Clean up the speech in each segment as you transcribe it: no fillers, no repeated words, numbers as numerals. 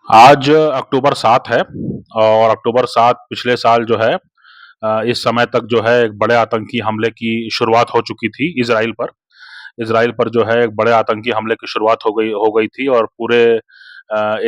आज अक्टूबर 7 है और अक्टूबर 7 पिछले साल जो है इस समय तक जो है एक बड़े आतंकी हमले की शुरुआत हो चुकी थी इज़राइल पर। इज़राइल पर जो है एक बड़े आतंकी हमले की शुरुआत हो गई थी और पूरे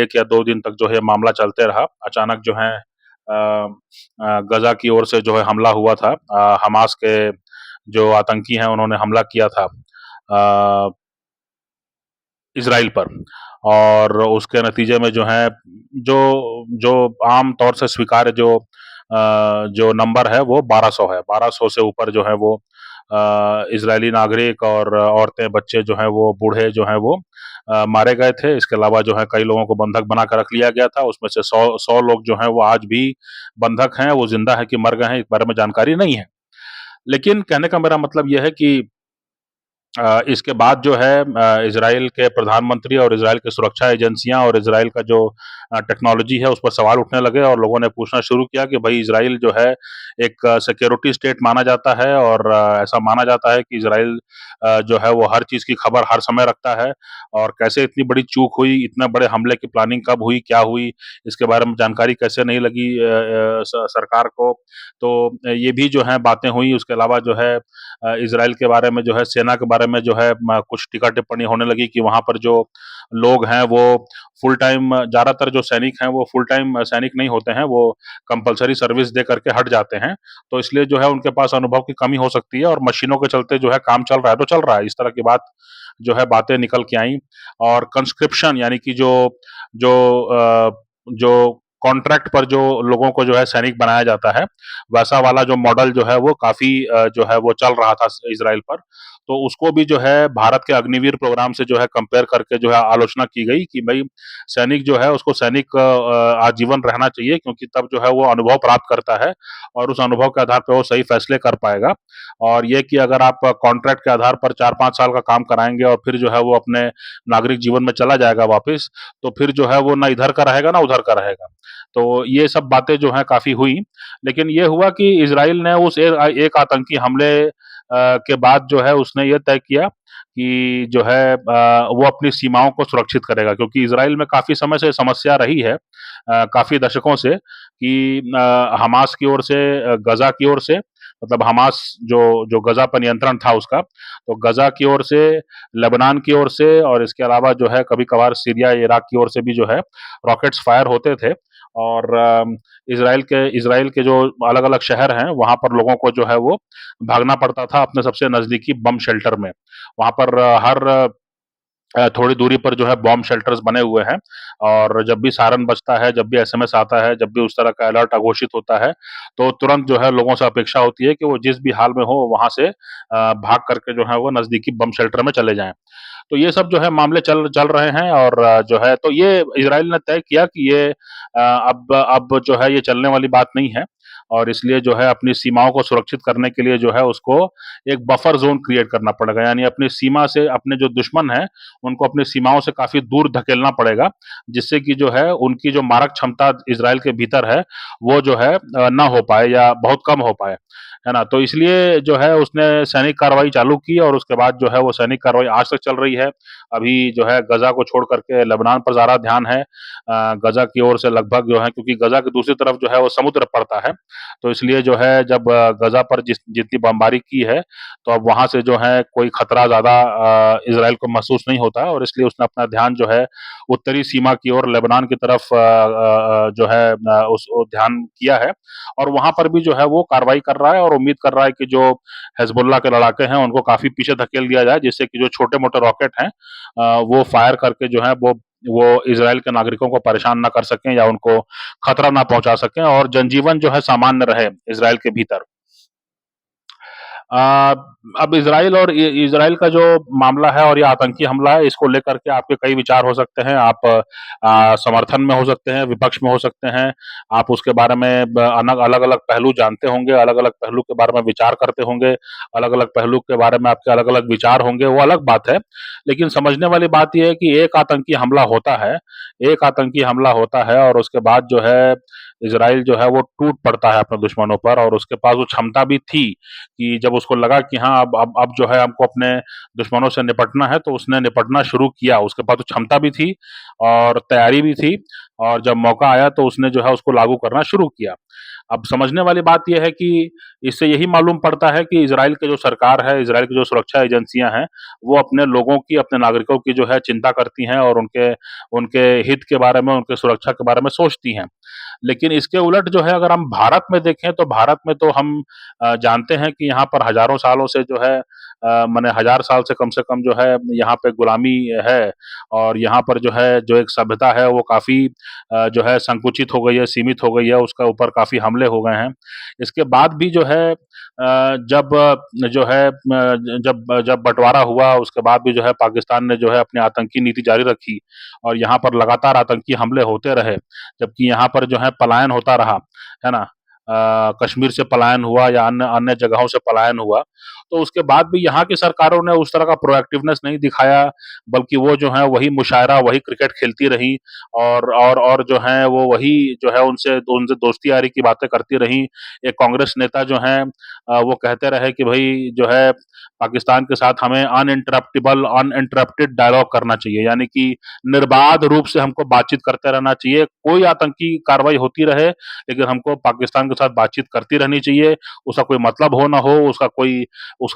1 या 2 दिन तक जो है मामला चलते रहा। अचानक जो है गज़ा की ओर से जो है हमला हुआ था। हमास के जो आतंकी हैं उन्होंने हमला किया था अ, इज़राइल पर और उसके नतीजे में जो है जो जो आम तौर से स्वीकार्य जो नंबर है वो 1200 है। 1200 से ऊपर जो है वो इज़राइली नागरिक और औरतें, बच्चे जो हैं वो, बूढ़े जो हैं वो मारे गए थे। इसके अलावा जो है कई लोगों को बंधक बना कर रख लिया गया था। उसमें से 100 लोग जो हैं वो आज भी बंधक हैं। वो ज़िंदा हैं कि मर गए हैं, इस बारे में जानकारी नहीं है। लेकिन कहने का मेरा मतलब ये है कि इसके बाद जो है इज़राइल के प्रधानमंत्री और इज़राइल की सुरक्षा एजेंसियाँ और इज़राइल का जो टेक्नोलॉजी है उस पर सवाल उठने लगे और लोगों ने पूछना शुरू किया कि भई इज़राइल जो है एक सिक्योरिटी स्टेट माना जाता है और ऐसा माना जाता है कि इज़राइल जो है वो हर चीज़ की खबर हर समय रखता है और कैसे इतनी बड़ी चूक हुई, इतने बड़े हमले की प्लानिंग कब हुई, क्या हुई, इसके बारे में जानकारी कैसे नहीं लगी सरकार को। तो ये भी जो है बातें हुई। उसके अलावा जो है इज़राइल के बारे में जो है, सेना के बारे में जो है कुछ टीका-टिप्पणी होने लगी कि वहाँ पर जो लोग हैं वो फुल टाइम, ज़्यादातर जो सैनिक हैं वो फुल टाइम सैनिक नहीं होते हैं, वो कंपल्सरी सर्विस दे करके हट जाते हैं। तो इसलिए जो है उनके पास अनुभव की कमी हो सकती है और मशीनों के चलते जो है काम चल रहा है तो चल रहा है। इस तरह की जो है बातें निकल के आईं और कंस्क्रिप्शन यानी कि जो जो कॉन्ट्रैक्ट पर जो लोगों को जो है सैनिक बनाया जाता है, वैसा वाला जो मॉडल जो है वो काफ़ी जो है वो चल रहा था इज़राइल पर। तो उसको भी जो है भारत के अग्निवीर प्रोग्राम से जो है कंपेयर करके जो है आलोचना की गई कि भई सैनिक जो है उसको सैनिक आजीवन रहना चाहिए क्योंकि तब जो है वो अनुभव प्राप्त करता है और उस अनुभव के आधार पे वो सही फैसले कर पाएगा। और ये कि अगर आप कॉन्ट्रैक्ट के आधार पर 4-5 साल का काम कराएँगे और फिर जो है वो अपने नागरिक जीवन में चला जाएगा वापिस, तो फिर जो है वो ना इधर का रहेगा ना उधर का रहेगा। तो ये सब बातें जो हैं काफ़ी हुई। लेकिन ये हुआ कि इज़राइल ने उस एक आतंकी हमले के बाद जो है उसने ये तय किया कि जो है वो अपनी सीमाओं को सुरक्षित करेगा क्योंकि इज़राइल में काफ़ी समय से समस्या रही है काफ़ी दशकों से कि हमास की ओर से गज़ा की ओर से मतलब हमास जो गज़ा पर नियंत्रण था उसका, तो गज़ा की ओर से, लेबनान की ओर से और इसके अलावा जो है कभी-कभार सीरिया, इराक की ओर से भी जो है रॉकेट्स फायर होते थे और इज़राइल के जो अलग-अलग शहर हैं, वहाँ पर लोगों को जो है वो भागना पड़ता था अपने सबसे नज़दीकी बम शेल्टर में। वहाँ पर हर थोड़ी दूरी पर जो है बॉम्ब शेल्टर्स बने हुए हैं और जब भी सायरन बजता है, जब भी एसएमएस आता है, जब भी उस तरह का अलर्ट अघोषित होता है, तो तुरंत जो है लोगों से अपेक्षा होती है कि वो जिस भी हाल में हो वहाँ से भाग करके जो है वो नज़दीकी बम शेल्टर में चले जाएँ। तो ये सब जो है मामले चल चल रहे हैं और जो है तो ये इज़राइल ने तय किया कि ये अब जो है ये चलने वाली बात नहीं है और इसलिए जो है अपनी सीमाओं को सुरक्षित करने के लिए जो है उसको एक बफर ज़ोन क्रिएट करना पड़ेगा। यानी अपनी सीमा से अपने जो दुश्मन हैं, उनको अपनी सीमाओं से काफ़ी दूर धकेलना पड़ेगा, जिससे कि जो है उनकी जो मारक क्षमता इज़राइल के भीतर है, वो जो है ना हो पाए या बहुत कम हो पाए। है ना? तो इसलिए जो है उसने सैनिक कार्रवाई चालू की और उसके बाद जो है वो सैनिक कार्रवाई आज तक चल रही है। अभी जो है गज़ा को छोड़ कर के लेबनान पर ज़्यादा ध्यान है। गज़ा की ओर से लगभग जो है क्योंकि गज़ा की दूसरी तरफ जो है वो समुद्र पड़ता है, तो इसलिए जो है जब गज़ा पर जितनी बमबारी की है, तो अब वहाँ से जो है कोई खतरा ज़्यादा इज़राइल को महसूस नहीं होता है और इसलिए उसने अपना ध्यान जो है उत्तरी सीमा की ओर लेबनान की तरफ जो है उस वो ध्यान किया है और वहाँ पर भी जो है वो कार्रवाई कर रहा है और उम्मीद कर रहा है कि जो हिज़्बुल्लाह के लड़ाके हैं उनको काफ़ी पीछे धकेल दिया जाए जिससे कि जो छोटे-मोटे रॉकेट हैं वो फायर करके जो है वो इज़राइल के नागरिकों को परेशान ना कर सकें या उनको खतरा ना पहुँचा सकें और जनजीवन जो है सामान्य रहे इज़राइल के भीतर। अ, अब इज़राइल का जो मामला है और ये आतंकी हमला है, इसको लेकर के आपके कई विचार हो सकते हैं। आप समर्थन में हो सकते हैं, विपक्ष में हो सकते हैं। आप उसके बारे में अलग-अलग पहलू जानते होंगे, अलग-अलग पहलू के बारे में विचार करते होंगे, अलग-अलग पहलू के बारे में आपके अलग-अलग विचार होंगे, वो अलग बात है। लेकिन समझने वाली बात ये है कि एक आतंकी हमला होता है और उसके बाद जो है इज़राइल जो है वो टूट पड़ता है अपने दुश्मनों पर, और उसके पास वो क्षमता भी थी कि जब उसको लगा कि हाँ, अब जो है हमको अपने दुश्मनों से निपटना है, तो उसने निपटना शुरू किया। उसके पास तो क्षमता भी थी और तैयारी भी थी, और जब मौका आया तो उसने जो है उसको लागू करना शुरू किया। अब समझने वाली बात ये है कि इससे यही मालूम पड़ता है कि इज़राइल की जो सरकार है, इज़राइल की जो सुरक्षा एजेंसियाँ हैं, वो अपने लोगों की, अपने नागरिकों की जो है चिंता करती हैं, और उनके उनके हित के बारे में, उनके सुरक्षा के बारे में सोचती हैं। लेकिन इसके उलट जो है, अगर हम भारत में देखें, तो भारत में तो हम जानते हैं कि यहाँ पर हज़ारों सालों से जो है, माने 1000 साल से कम जो है यहाँ पे गुलामी है, और यहाँ पर जो है, जो एक सभ्यता है वो काफ़ी जो है संकुचित हो गई है, सीमित हो गई है, उसका ऊपर काफ़ी हमले हो गए हैं। इसके बाद भी जो है, जब जो है जब जब बँटवारा हुआ, उसके बाद भी जो है पाकिस्तान ने जो है अपनी आतंकी नीति जारी रखी, और यहाँ पर लगातार आतंकी हमले होते रहे। जबकि यहाँ पर जो है पलायन होता रहा, है ना? कश्मीर से पलायन हुआ या अन्य अन्य जगहों से पलायन हुआ, तो उसके बाद भी यहाँ की सरकारों ने उस तरह का प्रोएक्टिवनेस नहीं दिखाया, बल्कि वो जो है वही मुशायरा, वही क्रिकेट खेलती रहीं, और जो है वो वही जो है उनसे उनसे दोस्ती यारी की बातें करती रहीं। एक कांग्रेस नेता जो हैं, वो कहते रहे कि भई जो है पाकिस्तान के साथ हमें अनइंटरप्टेड डायलॉग करना चाहिए, यानी कि निर्बाध रूप से हमको बातचीत करते रहना चाहिए। कोई आतंकी कार्रवाई होती रहे, लेकिन हमको पाकिस्तान के साथ बातचीत करती रहनी चाहिए। उसका कोई मतलब हो ना हो,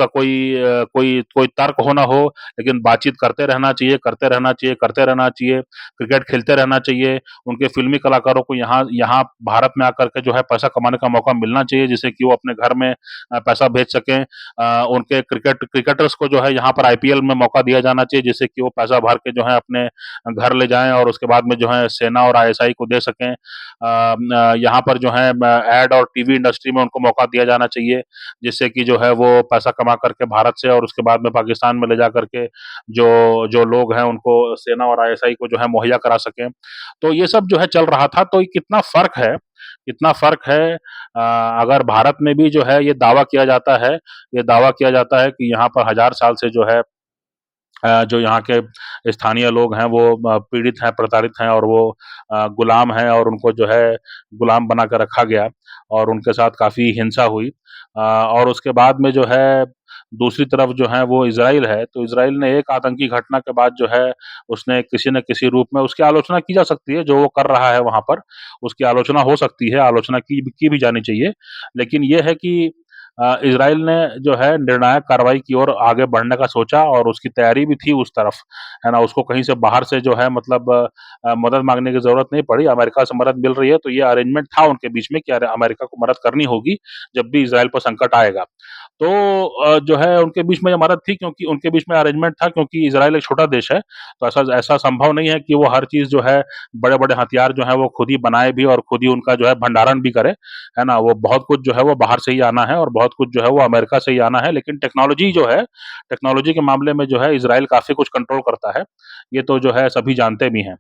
कोई तर्क हो ना हो, लेकिन बातचीत करते रहना चाहिए, करते रहना चाहिए, करते रहना चाहिए। क्रिकेट खेलते रहना चाहिए। उनके फ़िल्मी कलाकारों को यहाँ यहाँ भारत में आकर के जो है पैसा कमाने का मौका मिलना चाहिए, जिससे कि वो अपने घर में पैसा भेज सकें। उनके क्रिकेटर्स को जो है यहाँ पर आईपीएल में मौका दिया जाना चाहिए, जिससे कि वो पैसा भर के जो है अपने घर ले जाएँ, और उसके बाद में जो है सेना और आईएसआई को दे सकें। यहाँ पर जो है एड और टीवी इंडस्ट्री में उनको मौका दिया जाना चाहिए, जिससे कि जो है वो पैसा कमा करके भारत से और उसके बाद में पाकिस्तान में ले जा करके जो जो लोग हैं उनको सेना और आईएसआई को जो है मुहैया करा सकें। तो ये सब जो है चल रहा था, तो ये कितना फ़र्क है, अगर भारत में भी जो है ये दावा किया जाता है कि यहाँ पर 1000 साल से जो है, जो यहाँ के स्थानीय लोग हैं वो पीड़ित हैं, प्रताड़ित हैं, और वो गुलाम हैं, और उनको जो है गुलाम बना के रखा गया, और उनके साथ काफ़ी हिंसा हुई। और उसके बाद में जो है दूसरी तरफ जो है वो इज़राइल है, तो इज़राइल ने एक आतंकी घटना के बाद जो है उसने किसी न किसी रूप में उसकी आलोचना की जा सकती है, जो वो कर रहा है वहाँ पर, उसकी आलोचना हो सकती है, आलोचना की भी जानी चाहिए। लेकिन ये है कि इज़राइल ने जो है निर्णायक कार्रवाई की ओर आगे बढ़ने का सोचा, और उसकी तैयारी भी थी उस तरफ, है ना? उसको कहीं से बाहर से जो है मतलब मदद माँगने की ज़रूरत नहीं पड़ी, अमेरिका से मदद मिल रही है, तो ये अरेंजमेंट था उनके बीच में कि अरे अमेरिका को मदद करनी होगी, जब भी इज़राइल पर संकट आएगा। तो जो है उनके बीच में ये मदद थी, क्योंकि उनके बीच में अरेंजमेंट था, क्योंकि इज़राइल एक छोटा देश है, तो ऐसा ऐसा संभव नहीं है कि वो हर चीज़ जो है, बड़े-बड़े हथियार जो हैं वो खुद ही बनाए भी और खुद ही उनका जो है भंडारण भी करे, है ना? वो बहुत कुछ जो है वो बाहर से ही आना है, और बहुत कुछ जो है वो अमेरिका से ही आना है, लेकिन टेक्नोलॉजी के मामले में जो है इज़राइल काफ़ी कुछ कंट्रोल करता है, ये तो जो है सभी जानते भी हैं।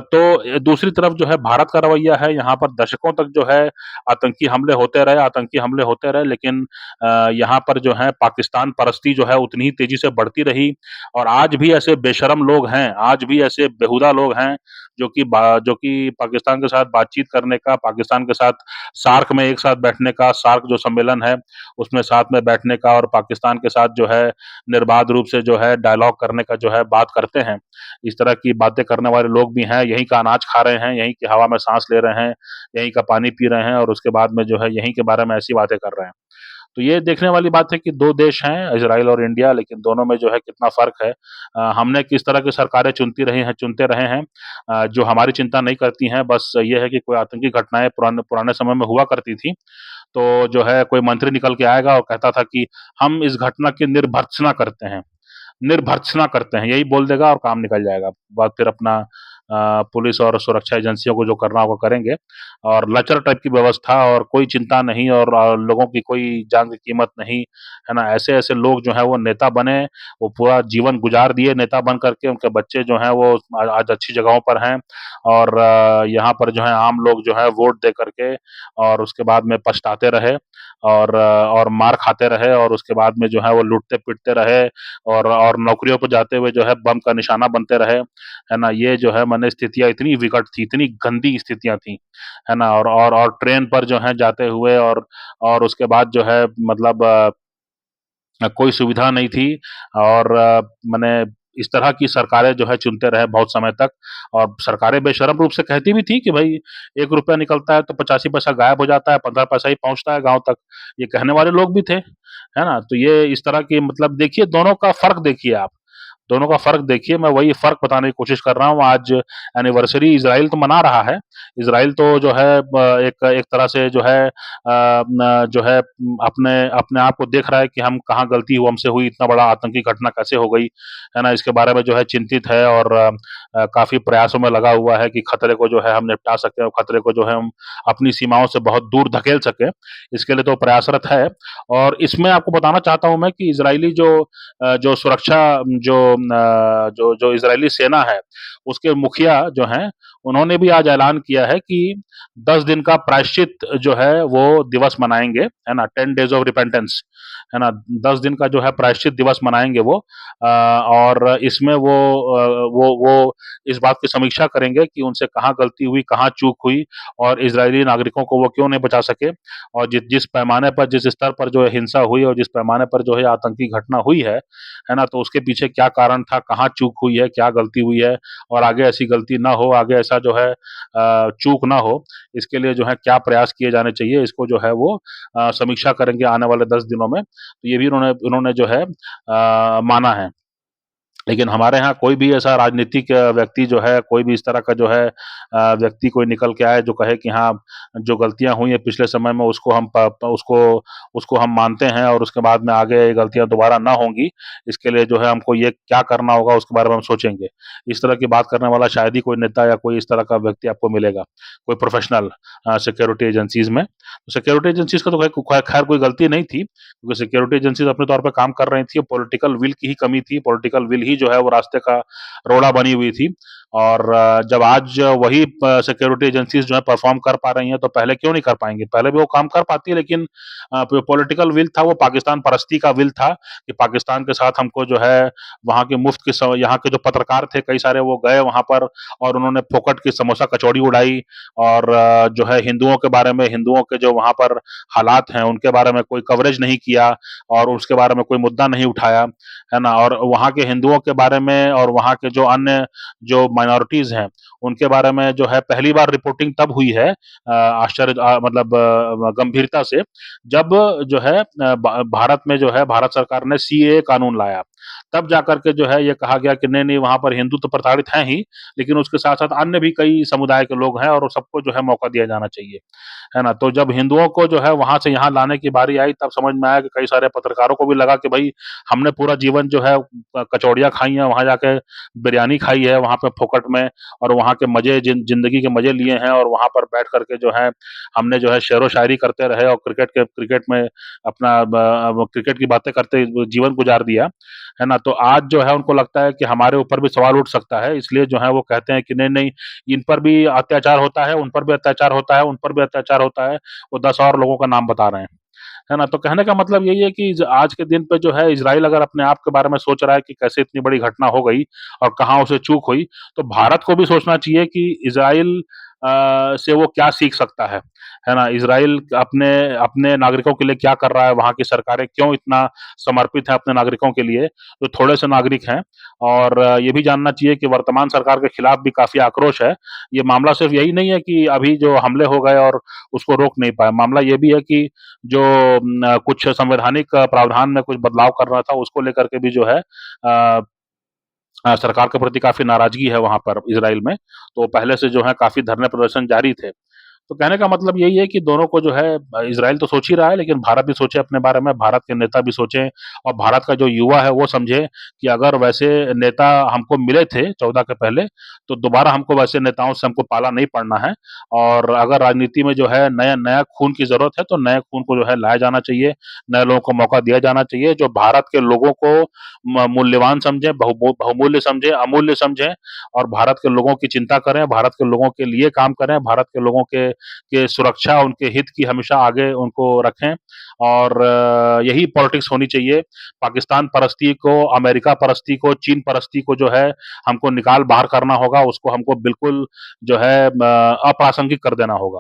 तो दूसरी तरफ जो है भारत का रवैया है, यहाँ पर दशकों तक जो है आतंकी हमले होते रहे, लेकिन यहाँ पर जो है पाकिस्तान परस्ती जो है उतनी ही तेज़ी से बढ़ती रही, और आज भी ऐसे बेशर्म लोग हैं, आज भी ऐसे बेहुदा लोग हैं, जो कि पाकिस्तान के साथ बातचीत करने का, पाकिस्तान के साथ सार्क में एक साथ बैठने का, सार्क जो सम्मेलन है, उसमें साथ में बैठने का, और पाकिस्तान के साथ जो है निर्बाध रूप से जो है डायलॉग करने का जो है बात करते हैं। इस तरह की बातें करने वाले लोग भी हैं, यहीं का अनाज खा रहे हैं, यहीं की हवा में साँस ले रहे हैं, यहीं का पानी पी रहे हैं, और उसके बाद में जो है यहीं के बारे में ऐसी बातें कर रहे हैं। तो ये देखने वाली बात है कि 2 देश हैं, इज़राइल और इंडिया, लेकिन दोनों में जो है कितना फ़र्क है। हमने किस तरह की सरकारें चुनते रहे हैं, जो हमारी चिंता नहीं करती हैं, बस ये है कि कोई आतंकी घटनाएँ पुराने पुराने समय में हुआ करती थी, तो जो है कोई मंत्री निकल के आएगा और कहता था कि हम इस घटना की निर्भर्त्सना करते हैं, यही बोल देगा और काम निकल जाएगा। बाद फिर अपना पुलिस और सुरक्षा एजेंसियों को जो करना होगा करेंगे, और लचर टाइप की व्यवस्था, और कोई चिंता नहीं, और लोगों की कोई जान की कीमत नहीं, है ना? ऐसे-ऐसे लोग जो हैं वो नेता बने, वो पूरा जीवन गुज़ार दिए नेता बन कर के, उनके बच्चे जो हैं वो आज अच्छी जगहों पर हैं, और यहाँ पर जो है आम लोग जो है वोट दे कर के और उसके बाद में पछताते रहे, और मार खाते रहे, और उसके बाद में जो है वो लूटते-पिटते रहे, और नौकरियों पे जाते हुए जो है बम का निशाना बनते रहे, है ना? ये जो है माने स्थितियाँ इतनी विकट थी, इतनी गंदी स्थितियाँ थी, है ना? और ट्रेन पर जो है जाते हुए और उसके बाद जो है मतलब कोई सुविधा नहीं थी और माने इस तरह की सरकारें जो है चुनते रहे बहुत समय तक और सरकारें बेशर्म रूप से कहती भी थी कि भाई ₹1 निकलता है तो 85 पैसा गायब हो जाता है, 15 पैसा ही पहुँचता है गाँव तक। ये कहने वाले लोग भी थे, है ना? तो ये इस तरह की मतलब देखिए दोनों का फ़र्क देखिए आप। दोनों का फ़र्क देखिए, मैं वही फ़र्क बताने की कोशिश कर रहा हूँ। आज एनिवर्सरी इज़राइल तो मना रहा है। इज़राइल तो जो है एक एक तरह से जो है न जो है अपने अपने आप को देख रहा है कि हम कहाँ गलती हमसे हुई, इतना बड़ा आतंकी घटना कैसे हो गई, है ना? इसके बारे में जो है चिंतित है और काफ़ी प्रयासों में लगा हुआ है कि खतरे को जो है हम निपटा सकें और खतरे को जो है हम अपनी सीमाओं से बहुत दूर धकेल सकें। इसके लिए तो प्रयासरत है और इसमें आपको बताना चाहता हूँ मैं कि इज़राइली जो सुरक्षा जो इज़राइली सेना है, उसके मुखिया जो हैं, उन्होंने भी आज ऐलान किया है कि 10 दिन का प्रायश्चित जो है वो दिवस मनाएँगे, है ना? 10 डेज़ ऑफ रिपेंटेंस, है ना? 10 दिन का जो है प्रायश्चित दिवस मनाएँगे वो और इसमें वो इस बात की समीक्षा करेंगे कि उनसे कहाँ गलती हुई, कहाँ चूक हुई और इज़राइली नागरिकों को वो क्यों नहीं बचा सके और जिस पैमाने पर, जिस स्तर पर जो है हिंसा हुई और जिस पैमाने पर जो है आतंकी घटना हुई है ना? तो उसके पीछे क्या कारण था, कहाँ चूक हुई है, क्या गलती हुई है और आगे ऐसी गलती ना हो, आगे ऐसा जो है चूक ना हो, इसके लिए जो है क्या प्रयास किए जाने चाहिए, इसको जो है वो समीक्षा करेंगे आने वाले 10 दिनों में। तो ये भी उन्होंने उन्होंने जो है माना है। लेकिन हमारे यहाँ कोई भी ऐसा राजनीतिक व्यक्ति जो है, कोई भी इस तरह का जो है व्यक्ति कोई निकल के आए जो कहे कि हाँ, जो गलतियाँ हुई हैं पिछले समय में उसको हम प प उसको हम मानते हैं और उसके बाद में आगे ये गलतियाँ दोबारा ना होंगी, इसके लिए जो है हमको ये क्या करना होगा उसके बारे में हम सोचेंगे। इस तरह की बात करने वाला शायद ही कोई नेता या कोई इस तरह का व्यक्ति आपको मिलेगा, कोई प्रोफ़ेशनल सिक्योरिटी एजेंसीज़ में। सिक्योरिटी एजेंसीज़ का तो खैर कोई गलती नहीं थी, क्योंकि सिक्योरिटी एजेंसीज़ अपने तौर पे काम कर रही थी, पॉलिटिकल विल की ही कमी थी, पॉलिटिकल विल ही जो है वो रास्ते का रोड़ा बनी हुई थी और जब आज वही सिक्योरिटी एजेंसीज जो है परफॉर्म कर पा रही हैं तो पहले क्यों नहीं कर पाएंगी? पहले भी वो काम कर पाती है लेकिन पॉलिटिकल विल था, वो पाकिस्तान परस्ती का विल था कि पाकिस्तान के साथ हमको जो है वहाँ के मुफ्त के यहाँ के जो पत्रकार थे कई सारे वो गए वहाँ पर और उन्होंने फोकट की समोसा कचौड़ी उड़ाई और जो है हिंदुओं के बारे में, हिंदुओं के जो वहाँ पर हालात हैं उनके बारे में कोई कवरेज नहीं किया और उसके बारे में कोई मुद्दा नहीं उठाया, है ना? और वहाँ के हिंदुओं के बारे में और वहाँ के जो अन्य जो माइनॉरिटीज़ हैं, उनके बारे में जो है पहली बार रिपोर्टिंग तब हुई है मतलब गंभीरता से जब जो है भारत में जो है भारत सरकार ने सीएए कानून लाया। तब जाकर के जो है ये कहा गया कि नहीं-नहीं वहाँ पर हिंदू तो प्रताड़ित हैं ही, लेकिन उसके साथ-साथ अन्य भी कई समुदाय के लोग हैं और सबको जो है मौका दिया जाना चाहिए। है ना? तो जब हिंदुओं को जो है वहाँ से यहाँ लाने की बारी आई तब समझ में आया कि कई सारे पत्रकारों को भी लगा कि भई हमने पूरा जीवन जो है कचौड़ियाँ खाई हैं, वहाँ जाके बिरयानी खाई है वहाँ पे फोकट में और वहाँ के मज़े ज़िंदगी के मज़े लिए हैं और वहाँ पर बैठ कर के जो है हमने जो है शेरो-शायरी करते रहे और क्रिकेट में अपना क्रिकेट की बातें करते जीवन गुज़ार दिया। है ना? तो आज जो है उनको लगता है कि हमारे ऊपर भी सवाल उठ सकता है, इसलिए जो है वो कहते हैं कि नहीं-नहीं इन पर भी अत्याचार होता है, उन पर भी अत्याचार होता है, उन पर भी अत्याचार होता है। वो 10 और लोगों का नाम बता रहे हैं। है ना? तो कहने का मतलब यही है कि आज के दिन पे जो है इज़राइल अगर अपने आप के बारे में सोच रहा है कि कैसे इतनी बड़ी घटना हो गई और कहाँ उसे चूक हुई, तो भारत को भी सोचना चाहिए कि इज़राइल से वो क्या सीख सकता है ना? इज़राइल अपने अपने नागरिकों के लिए क्या कर रहा है, वहाँ की सरकारें क्यों इतना समर्पित हैं अपने नागरिकों के लिए, जो थोड़े से नागरिक हैं और ये भी जानना चाहिए कि वर्तमान सरकार के खिलाफ भी काफ़ी आक्रोश है। ये मामला सिर्फ यही नहीं है कि अभी जो हमले हो गए और उसको रोक नहीं पाए, मामला ये भी है कि जो कुछ संवैधानिक प्रावधान में कुछ बदलाव करना था, उसको लेकर के भी जो है सरकार के प्रति काफ़ी नाराज़गी है वहाँ पर इज़राइल में। तो पहले से जो है काफ़ी धरने प्रदर्शन जारी थे। तो कहने का मतलब यही है कि दोनों को जो है इज़राइल तो सोच ही रहा है लेकिन भारत भी सोचे अपने बारे में, भारत के नेता भी सोचें और भारत का जो युवा है वो समझे कि अगर वैसे नेता हमको मिले थे 14 के पहले, तो दोबारा हमको वैसे नेताओं से हमको पाला नहीं पड़ना है और अगर राजनीति में जो है नया नया खून की ज़रूरत है, तो नए खून को जो है लाया जाना चाहिए, नए लोगों को मौका दिया जाना चाहिए, जो भारत के लोगों को म मूल्यवान समझें, बहुमूल्य समझें, अमूल्य समझें और भारत के लोगों की चिंता करें, भारत के लोगों के लिए काम करें, भारत के लोगों के कि सुरक्षा, उनके हित की हमेशा आगे उनको रखें और यही पॉलिटिक्स होनी चाहिए। पाकिस्तान परस्ती को, अमेरिका परस्ती को, चीन परस्ती को जो है हमको निकाल बाहर करना होगा, उसको हमको बिल्कुल जो है अप्रासंगिक कर देना होगा।